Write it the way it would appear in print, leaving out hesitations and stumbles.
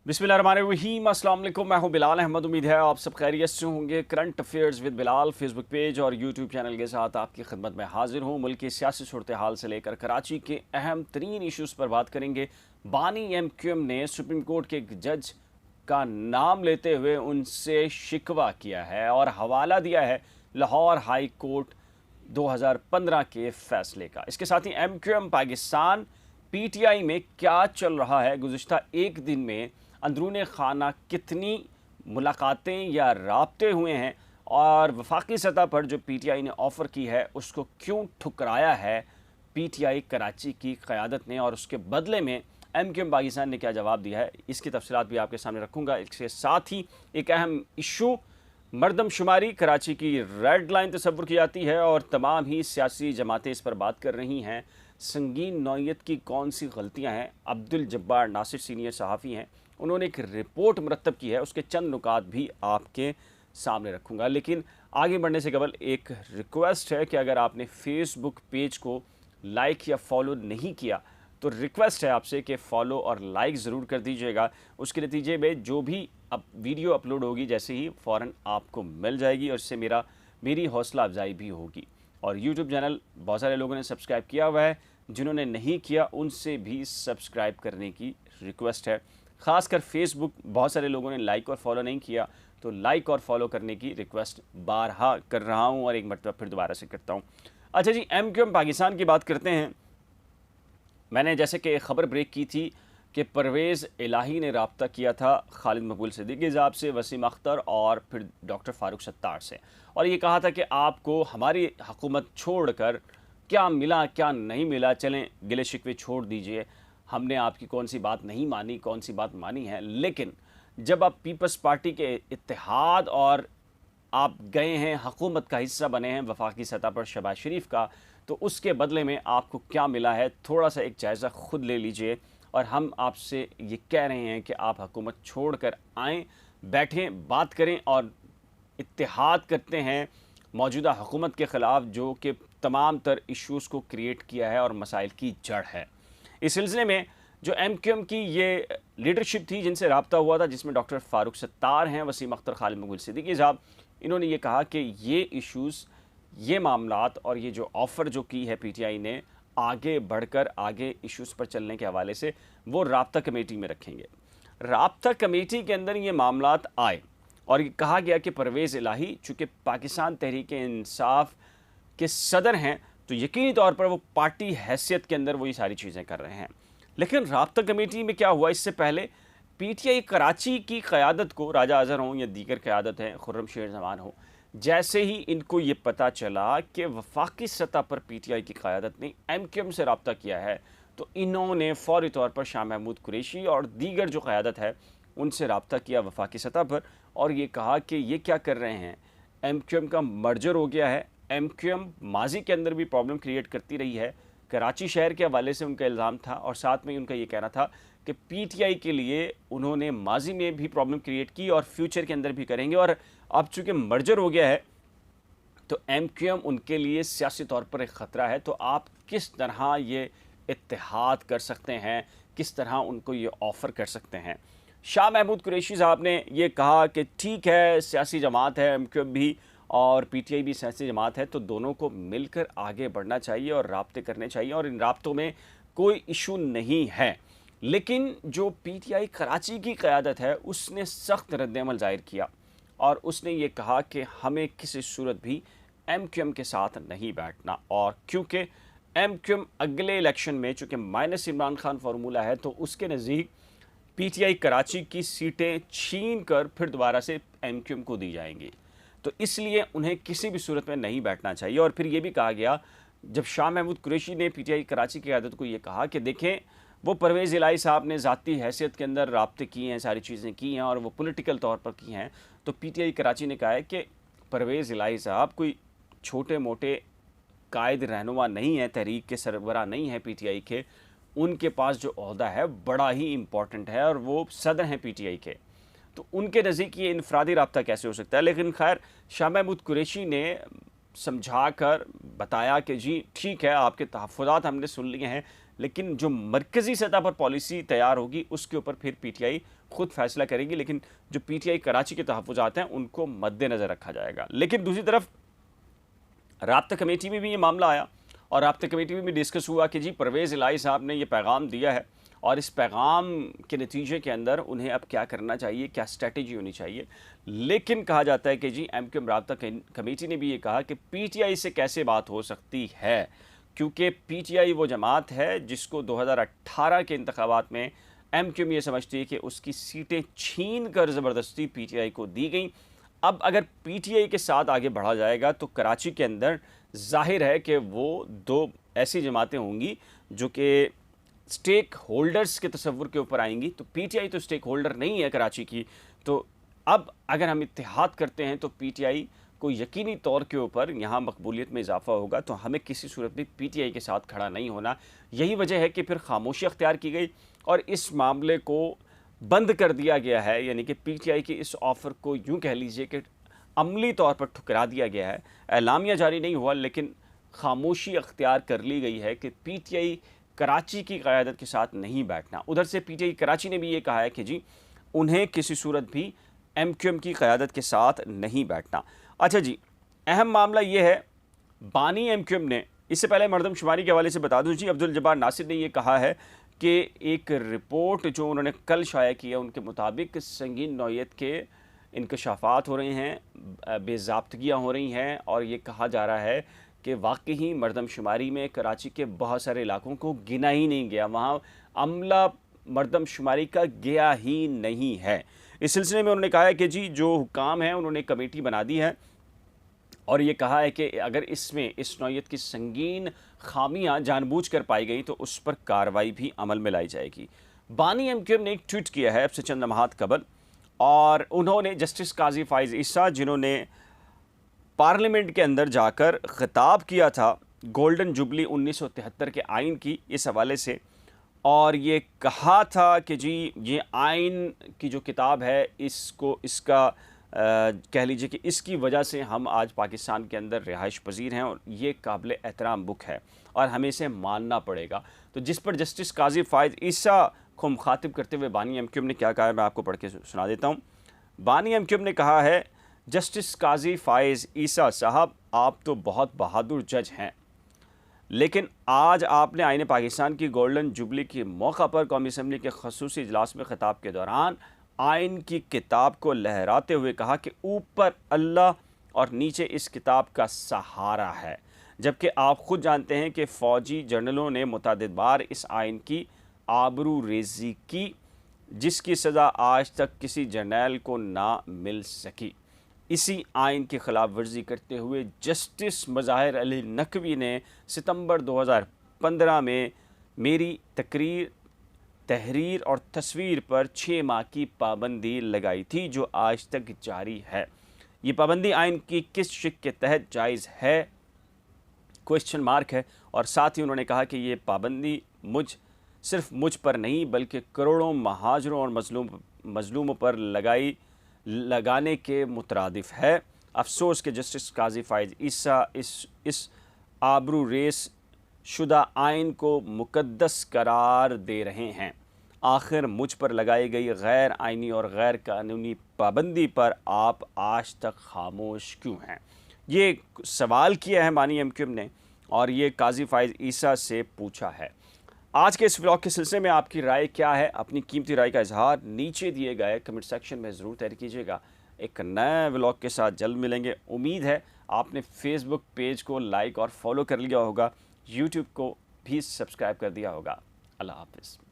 बिस्मिल्लाहिर्रहमानिर्रहीम, अस्सलाम वालेकुम। मैं हूं बिलाल अहमद। उम्मीद है आप सब खैरियत से होंगे। Current affairs with Bilal Facebook page और यूट्यूब चैनल के साथ आपकी खिदमत में हाजिर हूं। मुल्क की सियासी सूरत हाल से लेकर कराची के अहम तरीन इशूज़ पर बात करेंगे। बानी MQM ने सुप्रीम कोर्ट के एक जज का नाम लेते हुए उनसे शिकवा किया है और हवाला दिया है लाहौर हाई कोर्ट 2015 के फैसले का। इसके साथ ही MQM पाकिस्तान PTI में क्या चल रहा है, गुज़िश्ता एक दिन में अंदरूने खाना कितनी मुलाकातें या राब्ते हुए हैं और वफाकी सतह पर जो PTI ने ऑफ़र की है उसको क्यों ठुकराया है PTI कराची की क़यादत ने और उसके बदले में MQM पाकिस्तान ने क्या जवाब दिया है, इसकी तफसीलात भी आपके सामने रखूँगा। इसके साथ ही एक अहम इशू मरदमशुमारी कराची की रेड लाइन तस्वुर की जाती है और तमाम ही सियासी जमातें इस पर बात कर रही हैं। संगीन नौइयत की कौन सी गलतियाँ हैं, अब्दुल जब्बार नासिर सीनियर सहाफ़ी हैं, उन्होंने एक रिपोर्ट मुरतब की है, उसके चंद नुकात भी आपके सामने रखूँगा। लेकिन आगे बढ़ने से कबल एक रिक्वेस्ट है कि अगर आपने फेसबुक पेज को लाइक या फॉलो नहीं किया तो रिक्वेस्ट है आपसे कि फ़ॉलो और लाइक ज़रूर कर दीजिएगा। उसके नतीजे में जो भी अब वीडियो अपलोड होगी जैसे ही फ़ौरन आपको मिल जाएगी और इससे मेरी हौसला अफजाई भी होगी। और यूट्यूब चैनल बहुत सारे लोगों ने सब्सक्राइब किया हुआ है, जिन्होंने नहीं किया उनसे भी सब्सक्राइब करने की रिक्वेस्ट है। ख़ासकर फेसबुक बहुत सारे लोगों ने लाइक और फॉलो नहीं किया, तो लाइक और फॉलो करने की रिक्वेस्ट बारहा कर रहा हूँ और एक मरतबा फिर दोबारा से करता हूँ। अच्छा जी, MQM पाकिस्तान की बात करते हैं। मैंने जैसे कि एक ख़बर ब्रेक की थी कि परवेज़ इलाही ने रब्ता किया था खालिद मकबूल सिद्दीकी साहब से, वसीम अख्तर और फिर डॉक्टर फ़ारूक सत्तार से, और ये कहा था कि आपको हमारी हुकूमत छोड़कर क्या मिला क्या नहीं मिला, चलें गिले शिकवे छोड़ दीजिए, हमने आपकी कौन सी बात नहीं मानी, कौन सी बात मानी है। लेकिन जब आप पीपल्स पार्टी के इत्तेहाद और आप गए हैं, हुकूमत का हिस्सा बने हैं वफाकी सतह पर शहबाज शरीफ का, तो उसके बदले में आपको क्या मिला है, थोड़ा सा एक जायज़ा ख़ुद ले लीजिए। और हम आपसे ये कह रहे हैं कि आप हुकूमत छोड़ कर आएँ, बैठें, बात करें और इत्तेहाद करते हैं मौजूदा हुकूमत के ख़िलाफ़ जो कि तमाम तर इशूज़ को क्रिएट किया है और मसाइल की जड़ है। इस सिलसिले में जो MQM की ये लीडरशिप थी जिनसे रब्ता हुआ था, जिसमें डॉक्टर फ़ारूक सत्तार हैं, वसीम अख्तर, खालिद मकबूल सिद्दीकी साहब, इन्होंने ये कहा कि ये इशूज़, ये मामलात और ये जो ऑफ़र जो की है PTI ने आगे बढ़कर आगे इशूज़ पर चलने के हवाले से वो राब्ता कमेटी में रखेंगे। राब्ता कमेटी के अंदर ये मामलात आए और ये कहा गया कि परवेज़ इलाही चूँकि पाकिस्तान तहरीक-ए-इंसाफ़ के सदर हैं तो यकीनी तौर पर वो पार्टी हैसियत के अंदर वो ये सारी चीज़ें कर रहे हैं। लेकिन राब्ता कमेटी में क्या हुआ, इससे पहले PTI कराची की क़यादत को, राजा अज़हर हों या दीगर क़यादत हैं, खुर्रम शेर ज़मान हो, जैसे ही इनको ये पता चला कि वफाकी सतह पर PTI की क़यादत ने MQM से रब्ता किया है, तो इन्होंने फ़ौरी तौर पर शाह महमूद कुरैशी और दीगर जो क़यादत है उनसे रब्ता किया वफाकी सतह पर और ये कहा कि ये क्या कर रहे हैं, MQM का मर्जर हो गया है। MQM माजी के अंदर भी प्रॉब्लम क्रिएट करती रही है, कराची शहर के हवाले से उनका इल्ज़ाम था और साथ में उनका ये कहना था कि PTI के लिए उन्होंने माजी में भी प्रॉब्लम क्रिएट की और फ्यूचर के अंदर भी करेंगे। और अब चूँकि मर्जर हो गया है तो MQM उनके लिए सियासी तौर पर एक ख़तरा है। तो आप किस तरह ये इत्तेहाद कर सकते हैं, किस तरह उनको ये ऑफ़र कर सकते हैं। शाह महमूद कुरैशी साहब ने ये कहा कि ठीक है, सियासी जमात है MQM भी और PTI भी सियासी जमात है, तो दोनों को मिलकर आगे बढ़ना चाहिए और राब्ते करने चाहिए और इन राब्तों में कोई इशू नहीं है। लेकिन जो PTI कराची की क़यादत है उसने सख्त रद्द-ए-अमल ज़ाहिर किया और उसने ये कहा कि हमें किसी सूरत भी MQM के साथ नहीं बैठना, और क्योंकि MQM अगले इलेक्शन में चूँकि माइनस इमरान खान फार्मूला है तो उसके नज़दीक PTI कराची की सीटें छीन कर फिर दोबारा से MQM को दी जाएंगी, तो इसलिए उन्हें किसी भी सूरत में नहीं बैठना चाहिए। और फिर ये भी कहा गया, जब शाह महमूद कुरैशी ने PTI कराची की क़यादत को ये कहा कि देखें, वो परवेज़ इलाही साहब ने ज़ाती हैसियत के अंदर राब्ते किए हैं, सारी चीज़ें की हैं और वो पॉलिटिकल तौर पर की हैं, तो PTI कराची ने कहा है कि परवेज़ इलाही साहब कोई छोटे मोटे कायद रहनुमा नहीं है, तहरीक के सरबराह नहीं है PTI के, उनके पास जो ओहदा है बड़ा ही इम्पॉर्टेंट है और वो सदर हैं PTI के, तो उनके नज़दीक ये इनफरादी राब्ता कैसे हो सकता है। लेकिन खैर, शाह महमूद कुरैशी ने समझा कर बताया कि जी ठीक है, आपके तहफ़्फ़ुज़ात हमने सुन लिए हैं, लेकिन जो मरकज़ी सतह पर पॉलिसी तैयार होगी उसके ऊपर फिर पीटीआई खुद फैसला करेगी। लेकिन जो पीटीआई कराची के तहफ़्फ़ुज़ात हैं उनको मद्देनज़र रखा जाएगा। लेकिन दूसरी तरफ राब्ता कमेटी में भी ये मामला आया और राब्ता कमेटी में भी डिस्कस हुआ कि जी परवेज़ इलाही साहब ने ये पैगाम दिया है और इस पैगाम के नतीजे के अंदर उन्हें अब क्या करना चाहिए, क्या स्ट्रेटजी होनी चाहिए। लेकिन कहा जाता है कि जी एमक्यूएम राब्ता कमेटी ने भी ये कहा कि पीटीआई से कैसे बात हो सकती है, क्योंकि पीटीआई वो जमात है जिसको 2018 के इंतखाबात में एमक्यूएम ये समझती है कि उसकी सीटें छीन कर ज़बरदस्ती पीटीआई को दी गई। अब अगर पीटीआई के साथ आगे बढ़ा जाएगा तो कराची के अंदर जाहिर है कि वो दो ऐसी जमातें होंगी जो कि स्टेक होल्डर्स के तस्वुर के ऊपर आएंगी। तो पीटीआई तो स्टेक होल्डर नहीं है कराची की। तो अब अगर हम इत्तेहाद करते हैं तो पीटीआई को यकीनी तौर के ऊपर यहाँ मकबूलियत में इजाफा होगा। तो हमें किसी सूरत भी पीटीआई के साथ खड़ा नहीं होना। यही वजह है कि फिर खामोशी अख्तियार की गई और इस मामले को बंद कर दिया गया है, यानी कि पीटीआई की इस ऑफ़र को यूँ कह लीजिए कि अमली तौर पर ठुकरा दिया गया है। एलामिया जारी नहीं हुआ लेकिन खामोशी अख्तियार कर ली गई है कि पीटीआई कराची की क़यादत के साथ नहीं बैठना। उधर से पीटीआई कराची ने भी ये कहा है कि जी उन्हें किसी सूरत भी एमक्यूएम की क़यादत के साथ नहीं बैठना। अच्छा जी, अहम मामला ये है, बानी एमक्यूएम ने, इससे पहले मरदमशुमारी के हवाले से बता दूँ जी, अब्दुल जब्बार नासिर ने यह कहा है कि एक रिपोर्ट जो उन्होंने कल शाया की है उनके मुताबिक संगीन नौयत के इंकशाफात हो रहे हैं, बेज़ाब्तगियाँ हो रही हैं और ये कहा जा रहा है कि वाकई मरदमशुमारी में कराची के बहुत सारे इलाकों को गिना ही नहीं गया, वहाँ अमला मरदमशुमारी का गया ही नहीं है। इस सिलसिले में उन्होंने कहा है कि जी जो हुकाम हैं उन्होंने कमेटी बना दी है और ये कहा है कि अगर इसमें इस नौयत की संगीन खामियां जानबूझकर पाई गई तो उस पर कार्रवाई भी अमल में लाई जाएगी। बानी एमक्यूएम ने एक ट्वीट किया है अब से चंद लम्हात कबल और उन्होंने जस्टिस काजी फ़ाइज़ ईसा, जिन्होंने पार्लियामेंट के अंदर जाकर ख़िताब किया था गोल्डन जुबली 1973 के आइन की, इस हवाले से, और ये कहा था कि जी ये आइन की जो किताब है इसका कह लीजिए कि इसकी वजह से हम आज पाकिस्तान के अंदर रिहाइश पजीर हैं और ये काबिल एहतराम बुक है और हमें इसे मानना पड़ेगा। तो जिस पर जस्टिस काजी फ़ाइज़ ईसा को मुखातिब करते हुए बानी एमक्यूएम ने क्या कहा है मैं आपको पढ़ के सुना देता हूँ। बानी एमक्यूएम ने कहा है, जस्टिस काजी फ़ाइज़ ईसा साहब, आप तो बहुत बहादुर जज हैं, लेकिन आज आपने आईन पाकिस्तान की गोल्डन जुबली के मौका पर कौमी असम्बली के खसूसी इजलास में ख़िताब के दौरान आइन की किताब को लहराते हुए कहा कि ऊपर अल्लाह और नीचे इस किताब का सहारा है, जबकि आप खुद जानते हैं कि फ़ौजी जनरलों ने मुतअद्दिद बार इस आइन की आबरू रेज़ी की, जिसकी सज़ा आज तक किसी जर्नल को ना मिल सकी। इसी आइन की खिलाफ वर्जी करते हुए जस्टिस मज़ाहिर अली नकवी ने सितंबर 2015 में मेरी तहरीर और तस्वीर पर 6 माह की पाबंदी लगाई थी, जो आज तक जारी है। ये पाबंदी आइन की किस शिक के तहत जायज़ है, क्वेश्चन मार्क है। और साथ ही उन्होंने कहा कि ये पाबंदी सिर्फ मुझ पर नहीं बल्कि करोड़ों महाजरों और मजलूमों पर लगाने के मुतरादिफ है। अफसोस के जस्टिस काजी फ़ाइज़ ईसा इस आबरू रेस शुदा आइन को मुकद्दस करार दे रहे हैं। आखिर मुझ पर लगाई गई गैर आइनी और गैर कानूनी पाबंदी पर आप आज तक खामोश क्यों हैं? ये सवाल किया है बानी एमक्यूएम ने और ये काजी फ़ाइज़ ईसा से पूछा है। आज के इस व्लॉग के सिलसिले में आपकी राय क्या है? अपनी कीमती राय का इजहार नीचे दिए गए कमेंट सेक्शन में ज़रूर तहरीर कीजिएगा। एक नए व्लॉग के साथ जल्द मिलेंगे। उम्मीद है आपने फेसबुक पेज को लाइक और फॉलो कर लिया होगा, यूट्यूब को भी सब्सक्राइब कर दिया होगा। अल्लाह हाफ़िज़।